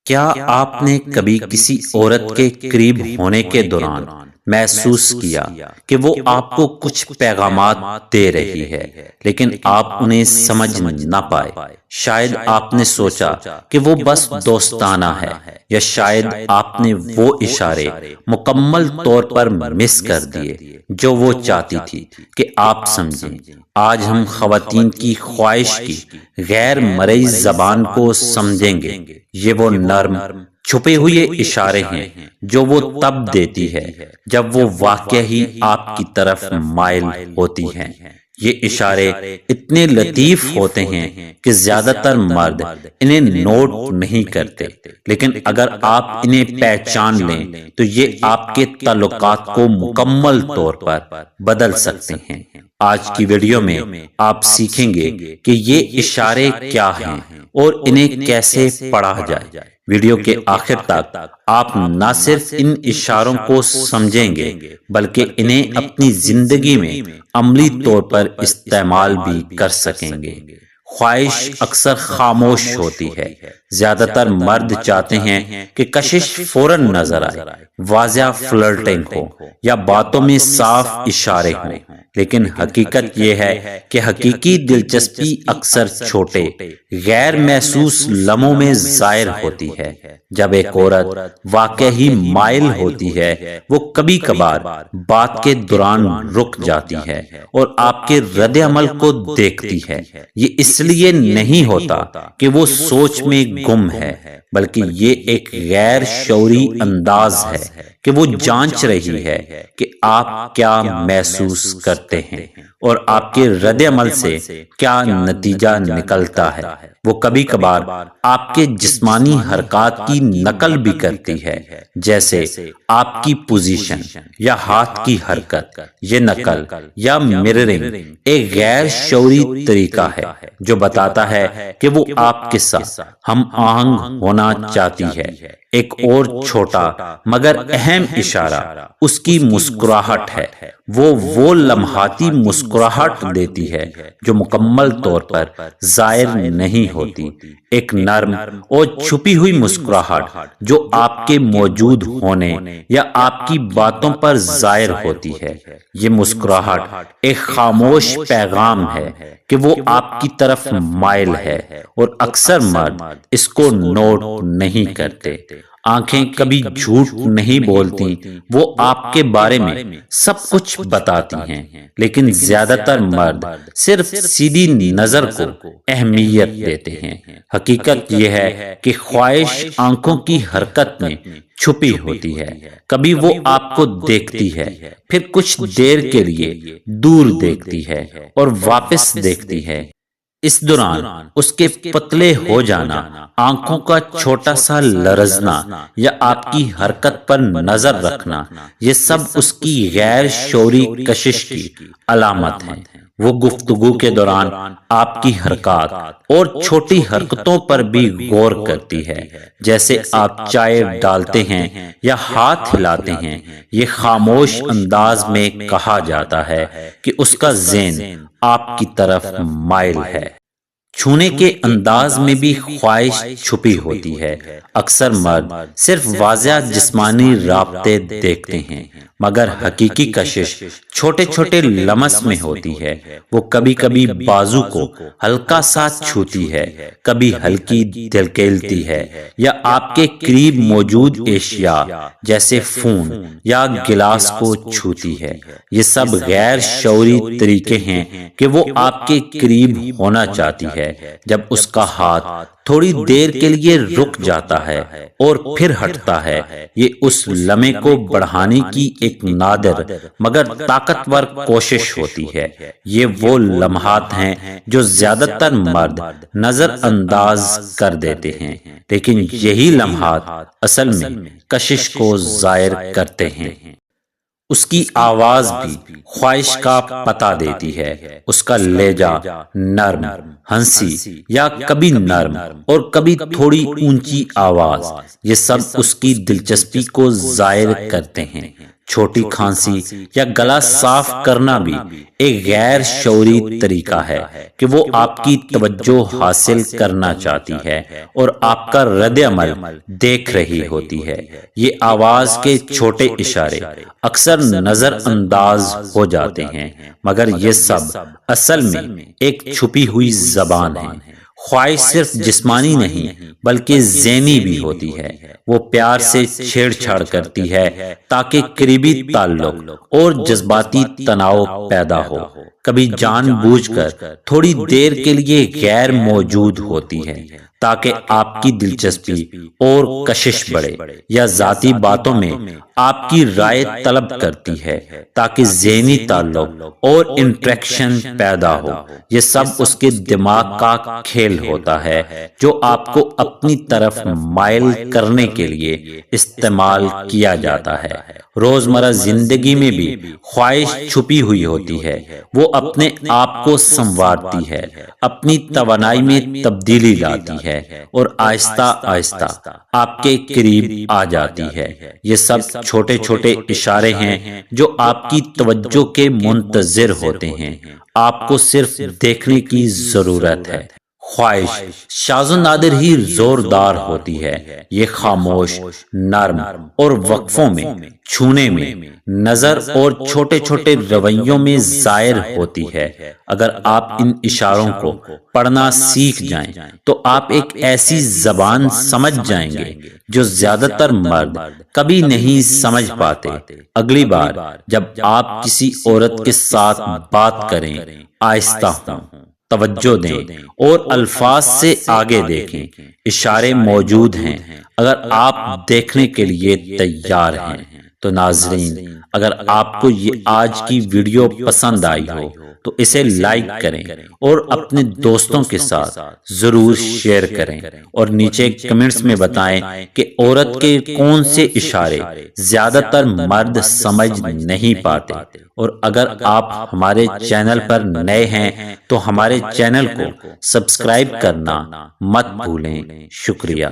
کیا آپ نے کبھی کسی عورت کے قریب ہونے کے دوران محسوس کیا کہ وہ آپ کو کچھ پیغامات دے رہی ہے لیکن آپ انہیں سمجھ نہ پائے؟ شاید آپ نے سوچا کہ وہ بس دوستانہ ہے، یا شاید آپ نے وہ اشارے مکمل طور پر مس کر دیے جو وہ چاہتی تھی کہ آپ سمجھیں۔ آج ہم خواتین کی خواہش کی غیر مرئی زبان کو سمجھیں گے۔ یہ وہ نرم چھپے ہوئے اشارے ہیں جو وہ تب دیتی ہے جب وہ واقعی ہی آپ کی طرف مائل ہوتی ہیں۔ یہ اشارے اتنے لطیف ہوتے ہیں کہ زیادہ تر مرد انہیں نوٹ نہیں کرتے، لیکن اگر آپ انہیں پہچان لیں تو یہ آپ کے تعلقات کو مکمل طور پر بدل سکتے ہیں۔ آج کی ویڈیو میں آپ سیکھیں گے کہ یہ اشارے کیا ہیں اور انہیں کیسے پڑھا جائے۔ ویڈیو کے آخر تک آپ نہ صرف ان اشاروں کو سمجھیں گے بلکہ انہیں اپنی زندگی میں عملی طور پر استعمال بھی کر سکیں گے۔ خواہش اکثر خاموش ہوتی ہے۔ زیادہ تر مرد چاہتے ہیں کہ کشش فوراً نظر آئے، واضح فلرٹنگ ہو یا باتوں میں صاف اشارے ہوں، لیکن حقیقت یہ ہے کہ حقیقی دلچسپی اکثر چھوٹے غیر محسوس لمحوں میں ظاہر ہوتی ہے۔ جب ایک عورت واقعی ہی مائل ہوتی ہے، وہ کبھی کبھار بات کے دوران رک جاتی ہے اور آپ کے رد عمل کو دیکھتی ہے۔ یہ اس لیے نہیں ہوتا کہ وہ سوچ میں گم ہے، بلکہ یہ ایک غیر شعوری انداز ہے کہ وہ جانچ رہی ہے کہ آپ کیا محسوس کرتے ہیں اور آپ کے رد عمل سے کیا نتیجہ نکلتا ہے۔ وہ کبھی کبھار آپ کے جسمانی حرکات کی نقل بھی کرتی ہے، جیسے آپ کی پوزیشن یا ہاتھ کی حرکت۔ یہ نقل یا مررنگ ایک غیر شعوری طریقہ ہے جو بتاتا ہے کہ وہ آپ کے ساتھ ہم آہنگ ہونا چاہتی ہے۔ ایک اور چھوٹا مگر اہم اشارہ اس کی مسکراہٹ ہے۔ وہ لمحاتی مسکراہٹ دیتی ہے جو مکمل طور پر ظاہر نہیں ہوتی، ایک نرم اور چھپی ہوئی مسکراہٹ جو آپ کے موجود ہونے یا آپ کی باتوں پر ظاہر ہوتی ہے۔ یہ مسکراہٹ ایک خاموش پیغام ہے کہ وہ آپ کی طرف مائل ہے، اور اکثر مرد اس کو نوٹ نہیں کرتے۔ آنکھیں کبھی جھوٹ نہیں بولتی، وہ آپ کے بارے میں سب کچھ بتاتی ہیں، لیکن زیادہ تر مرد صرف سیدھی نظر کو اہمیت دیتے ہیں۔ حقیقت یہ ہے کہ خواہش آنکھوں کی حرکت میں چھپی ہوتی ہے۔ کبھی وہ آپ کو دیکھتی ہے، پھر کچھ دیر کے لیے دور دیکھتی ہے اور واپس دیکھتی ہے۔ اس دوران اس کے پتلے ہو جانا، آنکھوں کا چھوٹا سا لرزنا یا آپ کی حرکت پر نظر رکھنا، یہ سب اس کی غیر شعوری کشش کی علامت ہیں۔ وہ گفتگو کے دوران آپ کی حرکات اور چھوٹی حرکتوں پر بھی غور کرتی ہے، جیسے آپ چائے ڈالتے ہیں یا ہاتھ ہلاتے ہیں۔ یہ خاموش انداز میں کہا جاتا ہے کہ اس کا ذہن آپ کی طرف مائل ہے۔ چھونے کے انداز میں بھی خواہش چھپی ہوتی ہے۔ اکثر مرد صرف واضح جسمانی رابطے دیکھتے ہیں، مگر حقیقی کشش چھوٹے چھوٹے لمس میں ہوتی ہے۔ وہ کبھی کبھی بازو کو ہلکا سا چھوتی ہے، کبھی ہلکی دھکیلتی ہے، یا آپ کے قریب موجود اشیاء جیسے فون یا گلاس کو چھوتی ہے۔ یہ سب غیر شعوری طریقے ہیں کہ وہ آپ کے قریب ہونا چاہتی ہے۔ جب اس کا ہاتھ تھوڑی دیر کے لیے رک جاتا ہے اور پھر ہٹتا ہے، یہ اس لمحے کو بڑھانے کی ایک نادر مگر طاقتور کوشش ہوتی ہے۔ یہ وہ لمحات ہیں جو زیادہ تر مرد نظر انداز کر دیتے ہیں، لیکن یہی لمحات اصل میں کشش کو ظاہر کرتے ہیں۔ اس کی آواز بھی خواہش کا پتہ دیتی ہے۔ اس کا لہجہ نرم، ہنسی یا کبھی نرم اور کبھی تھوڑی اونچی آواز، یہ سب اس کی دلچسپی کو ظاہر کرتے ہیں۔ چھوٹی کھانسی یا گلا صاف کرنا بھی ایک غیر شعوری طریقہ ہے کہ وہ آپ کی توجہ حاصل کرنا چاہتی ہے اور آپ کا رد عمل دیکھ رہی ہوتی ہے۔ یہ آواز کے چھوٹے اشارے اکثر نظر انداز ہو جاتے ہیں، مگر یہ سب اصل میں ایک چھپی ہوئی زبان ہے۔ خواہش صرف جسمانی نہیں بلکہ ذہنی بھی ہوتی ہے۔ وہ پیار سے چھیڑ چھاڑ کرتی ہے تاکہ قریبی تعلق اور جذباتی تناؤ پیدا ہو۔ کبھی جان بوجھ کر تھوڑی دیر کے لیے غیر موجود ہوتی ہے تاکہ آپ کی دلچسپی اور کشش بڑھے، یا ذاتی باتوں میں آپ کی رائے طلب کرتی ہے تاکہ ذہنی تعلق اور انٹریکشن پیدا ہو۔ یہ سب اس کے دماغ کا کھیل ہوتا ہے جو آپ کو اپنی طرف مائل کرنے کے لیے استعمال کیا جاتا ہے۔ روزمرہ زندگی میں بھی خواہش چھپی ہوئی ہوتی ہے۔ وہ اپنے آپ کو سنوارتی ہے، اپنی توانائی میں تبدیلی لاتی ہے اور آہستہ آہستہ آپ کے قریب آ جاتی ہے۔ یہ سب چھوٹے چھوٹے اشارے ہیں جو آپ کی توجہ کے منتظر ہوتے ہیں۔ آپ کو صرف دیکھنے کی ضرورت ہے۔ خواہش شاذ و نادر ہی زوردار ہوتی ہے۔ یہ خاموش، نرم اور وقفوں میں، چھونے میں، نظر اور چھوٹے چھوٹے رویوں میں ظاہر ہوتی ہے۔ اگر آپ ان اشاروں کو پڑھنا سیکھ جائیں تو آپ ایک ایسی زبان سمجھ جائیں گے جو زیادہ تر مرد کبھی نہیں سمجھ پاتے۔ اگلی بار جب آپ کسی عورت کے ساتھ بات کریں، آہستہ ہوں، توجہ دیں اور الفاظ سے آگے دیکھیں۔ اشارے موجود ہیں اگر آپ دیکھنے کے لیے تیار ہیں۔ تو ناظرین، اگر آپ کو یہ آج کی ویڈیو پسند آئی ہو تو اسے لائک کریں اور اپنے دوستوں کے ساتھ ضرور شیئر کریں، اور نیچے کمنٹس میں بتائیں کہ عورت کے کون سے اشارے زیادہ تر مرد سمجھ نہیں پاتے۔ اور اگر آپ ہمارے چینل پر نئے ہیں تو ہمارے چینل کو سبسکرائب کرنا مت بھولیں۔ شکریہ۔